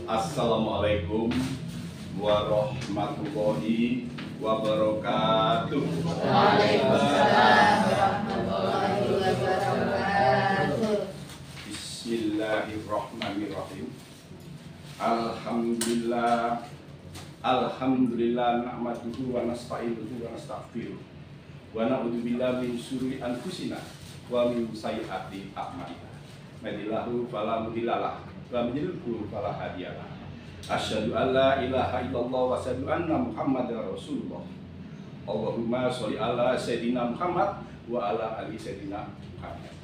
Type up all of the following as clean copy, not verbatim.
Assalamualaikum warahmatullahi wabarakatuh. Waalaikumsalam warahmatullahi wabarakatuh. Bismillahirrahmanirrahim. Alhamdulillah na'maduhu wa nasta'inuhu wa nastaghfiruh wa na'udzubillahi min syururi anfusina wa min sayyiati a'malina. Madillahu fala mudhillalah wa man yudlil fala hadiyalah. Asyhadu an la ilaha illallah wa asyhadu anna Muhammadar Rasulullah. Allahumma sholli ala sayyidina Muhammad wa ala ali sayyidina Muhammad.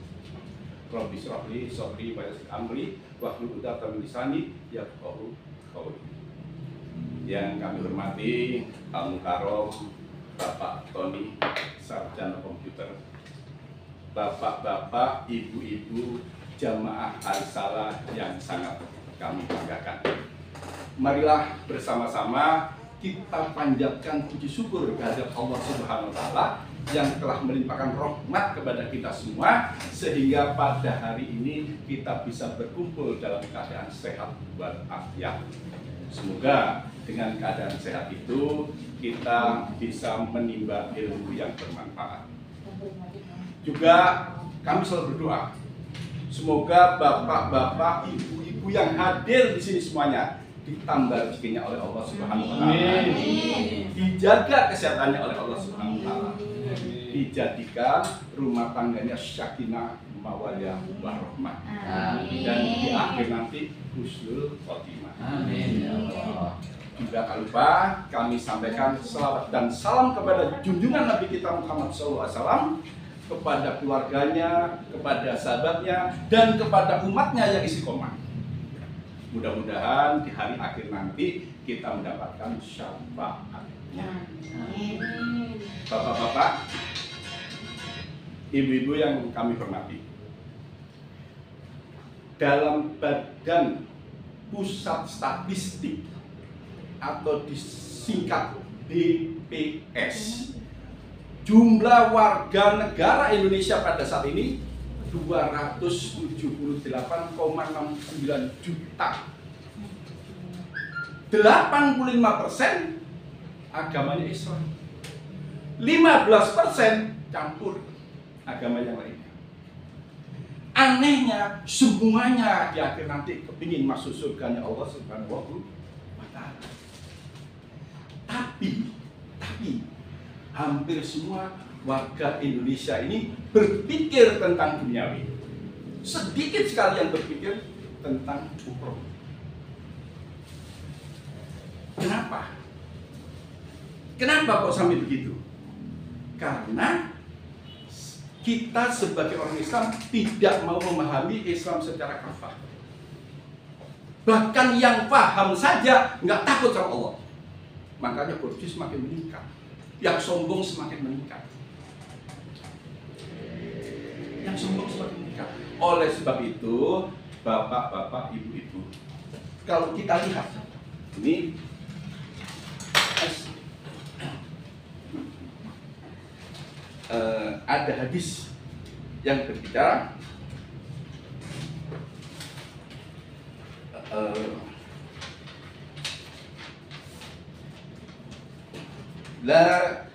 Rabbi shrah li sadri wa yassir amri wahlul 'uqdatam min lisani yafqahu qawli. Yang kami hormati Al Mukarrom Bapak Tony, Sarjana Komputer, Bapak-bapak, ibu-ibu, jamaah Al-Salah yang sangat kami banggakan. Marilah bersama-sama kita panjatkan puji syukur kehadirat Allah Subhanahu wa Ta'ala yang telah melimpahkan rahmat kepada kita semua, sehingga pada hari ini kita bisa berkumpul dalam keadaan sehat walafiat. Semoga dengan keadaan sehat itu kita bisa menimba ilmu yang bermanfaat. Juga kami selalu berdoa, semoga bapak-bapak, ibu-ibu yang hadir di sini semuanya ditambah rezekinya oleh Allah Subhanahu wa Ta'ala, dijaga kesehatannya oleh Allah Subhanahu wa Ta'ala, dijadikan rumah tangganya sakinah mawaddah warahmah, dan di akhir nanti husnul khotimah. Amin. Juga tak lupa kami sampaikan selawat dan salam kepada junjungan Nabi kita Muhammad SAW, kepada keluarganya, kepada sahabatnya, dan kepada umatnya yang istiqomah. Mudah-mudahan di hari akhir nanti kita mendapatkan syafaatnya. Bapak-bapak, ibu-ibu yang kami hormati, dalam Badan Pusat Statistik atau disingkat BPS, jumlah warga negara Indonesia pada saat ini 278,69 juta. 85% agamanya Islam, 15% campur agama yang lainnya. Anehnya semuanya di akhir nanti kepingin masuk surganya Allah Subhanahu wa Ta'ala. Tapi hampir semua warga Indonesia ini berpikir tentang duniawi. Sedikit sekali yang berpikir tentang ukhrawi. Kenapa? Kenapa kok sampai begitu? Karena kita sebagai orang Islam tidak mau memahami Islam secara kafah. Bahkan yang paham saja nggak takut sama Allah. Makanya korupsi semakin meningkat, yang sombong semakin meningkat. Yang sombong semakin meningkat. Oleh sebab itu, bapak-bapak, ibu-ibu, kalau kita lihat ini ada hadis yang berbicara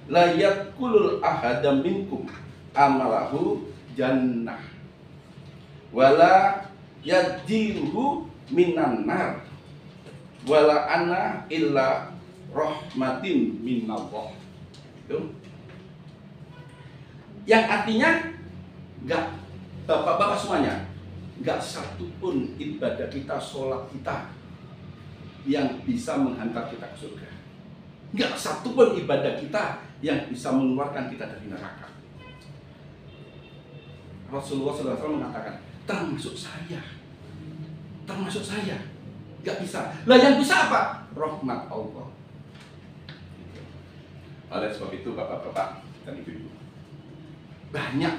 la yakulul ahadam minkum amalahu jannah wala yajiruhu minan nar wala ana illa rahmatin minallah. Itu yang artinya enggak, bapak-bapak semuanya, enggak satu pun ibadah kita, sholat kita yang bisa menghantar kita ke surga. Enggak satu pun ibadah kita yang bisa mengeluarkan kita dari neraka. Rasulullah SAW mengatakan, termasuk saya, enggak bisa. Lah yang bisa apa? Rahmat Allah. Oleh sebab itu, bapak-bapak dan ibu-ibu, banyak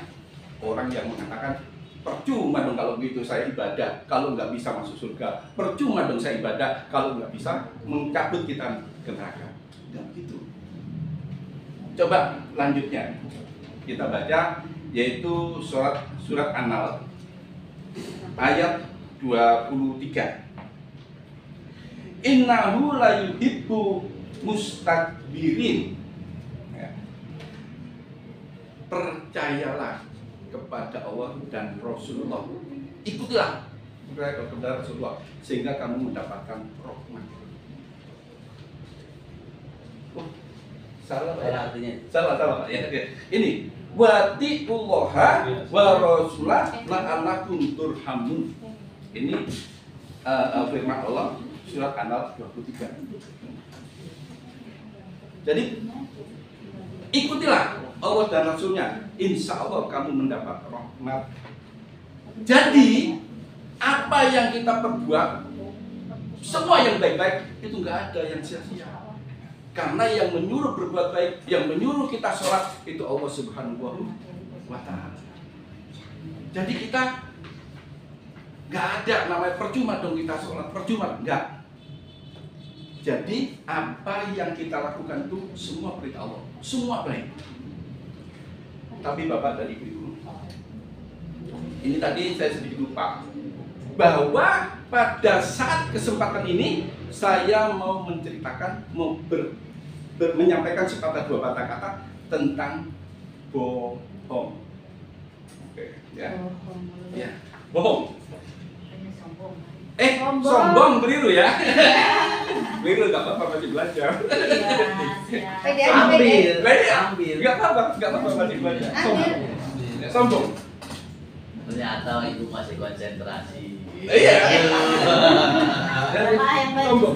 orang yang mengatakan, percuma dong kalau begitu saya ibadah kalau nggak bisa masuk surga, percuma dong saya ibadah kalau nggak bisa mencabut kita ke neraka. Dan begitu. Coba lanjutnya kita baca, yaitu surat An-Nahl ayat 23. Innahu la yuhibbu mustakbirin. Ya. Percayalah kepada Allah dan Rasulullah. Ikutilah kepada Rasulullah sehingga kamu mendapatkan rahmat. Oh, salah ya? Artinya Salah ya. Ini wati'ullaha wa rasulah la'allakum turhamun. Ini firman Allah surat An-Nahl 23. Jadi ikutilah Allah dan Rasulnya, insya Allah kamu mendapat rahmat. Jadi apa yang kita perbuat, semua yang baik-baik itu nggak ada yang sia-sia. Karena yang menyuruh berbuat baik, yang menyuruh kita sholat itu Allah Subhanahu wa Ta'ala. Jadi kita nggak ada namanya percuma dong kita sholat, percuma nggak. Jadi apa yang kita lakukan itu semua perintah Allah, semua baik. Tapi Bapak dan Ibu, ini tadi saya sedikit lupa bahwa pada saat kesempatan ini saya mau menceritakan, menyampaikan sepatah dua patah kata tentang bohong. Oke, ya. Ya, bohong. Sombong keliru ya. Keliru nggak apa-apa, masih belajar. ambil. Nggak apa-apa masih belajar. Sombong. Ternyata ibu masih konsentrasi. Iya. Sombong.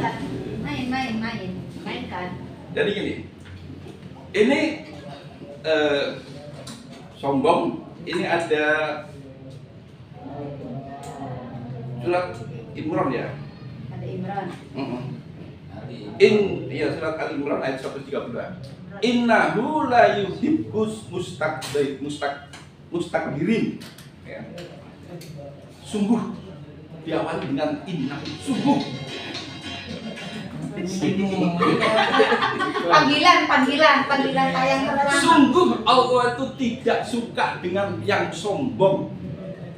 Mainkan. Jadi gini, ini sombong. Ini ada surat Imran ya. Ada Imran. Ya surat Al-Imran ayat 132. Innahu la yuhibbus mustakbirin. Ya. Sungguh diawali dengan inna, sungguh. Panggilan tayang pertama. Sungguh Allah itu tidak suka dengan yang sombong.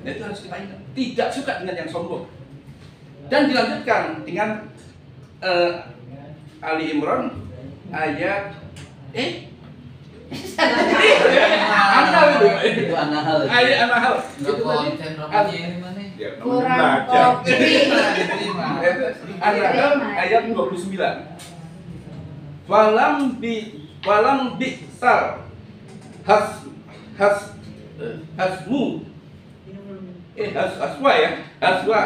Nah, itu harus kita ingat. Tidak suka dengan yang sombong. Dan dilanjutkan dengan Ali Imran ayat An-Nahl itu. An-Nahl. Ayat An-Nahl. Enggak konsen rokoknya ini mana? Ya, Kurang belajar. kopi. An-Nahl ayat 29. Walam bi'sal hasmu haswa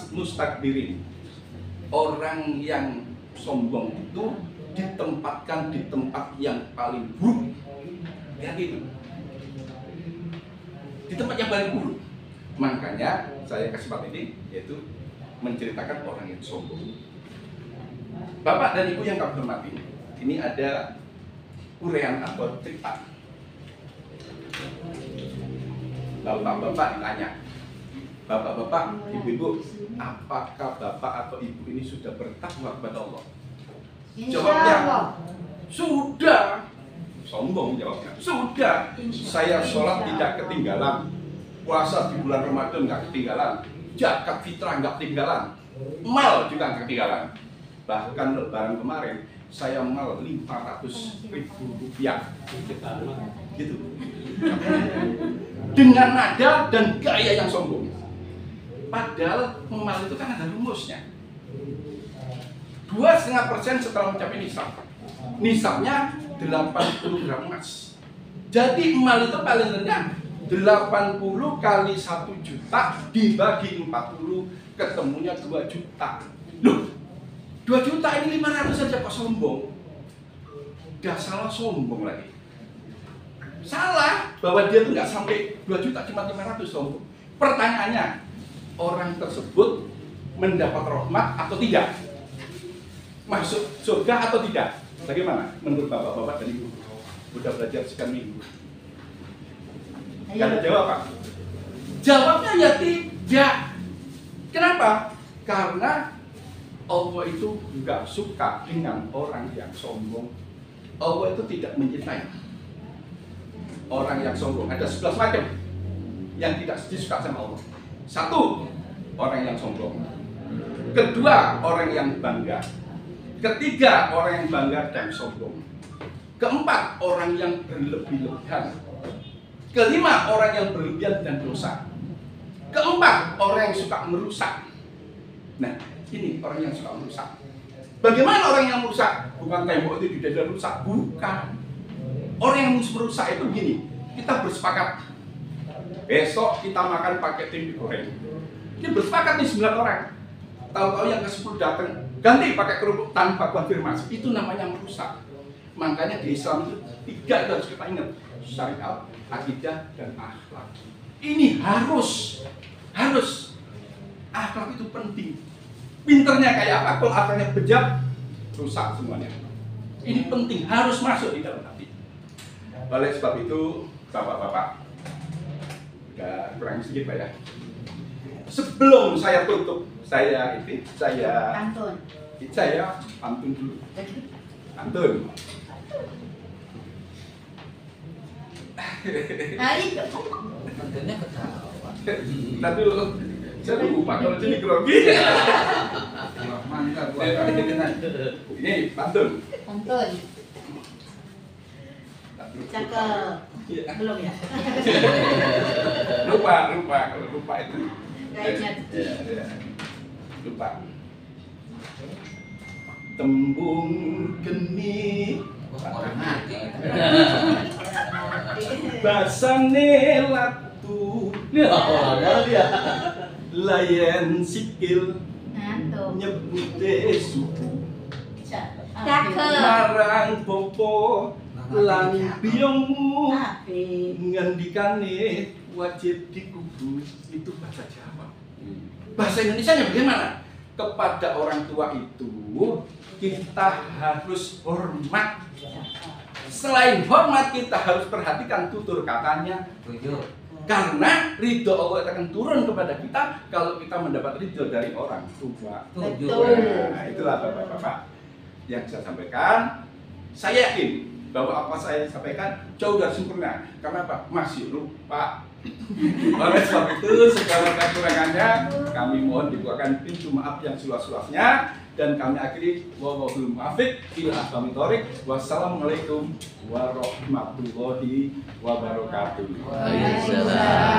mustakbirin. Orang yang sombong itu ditempatkan di tempat yang paling buruk. Ya gitu. Di tempat yang paling buruk. Makanya saya kasih part ini yaitu menceritakan orang yang sombong. Bapak dan Ibu yang kami hormati, ini ada uraian atau cerita. Bapak-bapak ditanya, Bapak-bapak, Ibu-ibu, apakah Bapak atau Ibu ini sudah bertakwa kepada Allah? Jawabnya, sudah. Sombong jawabnya, sudah. Saya sholat tidak ketinggalan, puasa di bulan Ramadan nggak ketinggalan, zakat fitrah nggak ketinggalan, mal juga nggak ketinggalan. Bahkan lebaran kemarin saya mal 500.000 rupiah gitu. Dengan nada dan gaya yang sombong. Padahal mal itu kan ada rumusnya. 2,5% setelah mencapai nisab. Nisabnya 80 gram emas. Jadi mal itu paling rendah 80 kali 1 juta dibagi 40 ketemunya 2 juta. Loh, 2 juta ini 500 saja kok sombong. Udah salah sombong lagi. Salah bahwa dia tuh nggak sampai 2 juta, cuma 500 sombong. Pertanyaannya, orang tersebut mendapat rahmat atau tidak? Masuk surga atau tidak? Bagaimana menurut bapak-bapak dan ibu? Udah belajar sekian minggu. Gak ada jawaban. Jawabnya ya tidak. Kenapa? Karena Allah itu nggak suka dengan orang yang sombong. Allah itu tidak mencintai orang yang sombong. Ada 11 macam yang tidak disuka sama Allah. 1, orang yang sombong. Kedua, orang yang bangga. Ketiga, orang yang bangga dan sombong. Keempat, orang yang berlebih-lebihan. Kelima, orang yang berlebihan dan dosa. Keempat, orang yang suka merusak. Nah, ini orang yang suka merusak. Bagaimana orang yang merusak? Bukan tembok itu tidak rusak, bukan. Orang yang merusak itu begini, kita bersepakat besok kita makan pakai tempe goreng. Dia bersepakat nih 9 orang. Tahu-tahu yang ke-10 datang ganti pakai kerupuk tanpa konfirmasi. Itu namanya merusak. Makanya di Islam itu 3 itu harus kita ingat: syariat, akidah, dan akhlak. Ini harus akhlak itu penting. Pinternya kayak apa? Kalau akhlaknya bejat, rusak semuanya. Ini penting, harus masuk di dalam hati. Oleh sebab itu, bapak-bapak, udah kurang sedikit Pak ya. Sebelum saya tutup, saya pantun dulu. Pantun. Nah itu. Mantannya ketawa. Tapi saya lupa kalau jadi grogi. Mantap, Ini pantun. Pantun. Cakep. Belum ya? Lupa kalau lupa itu. Kayaknya. Ya. Lupa. Tembung geni Orang mati. basane latu Dia. layan sikil Ngantuk. nyebute suku Cakep. marang popo lan biyongmu Apik. ngendikane wajib dikubu. Itu bahasa Jawa. Bahasa Indonesianya bagaimana? Kepada orang tua itu kita harus hormat. Selain hormat, kita harus perhatikan tutur katanya. Karena ridho Allah akan turun kepada kita kalau kita mendapat ridho dari orang tua. Betul. Nah, itulah bapak-bapak yang saya sampaikan. Saya yakin bahwa apa saya sampaikan jauh dari sempurna. Karena apa? Masih lupa. Oleh sebab itu, segala kekurangannya kami mohon dibukakan pintu maaf yang seluas-luasnya. Dan kami akhiri wallahul muwaffiq ila aqwamit thoriq. Wassalamualaikum warahmatullahi wabarakatuh. Waalaikumsalam.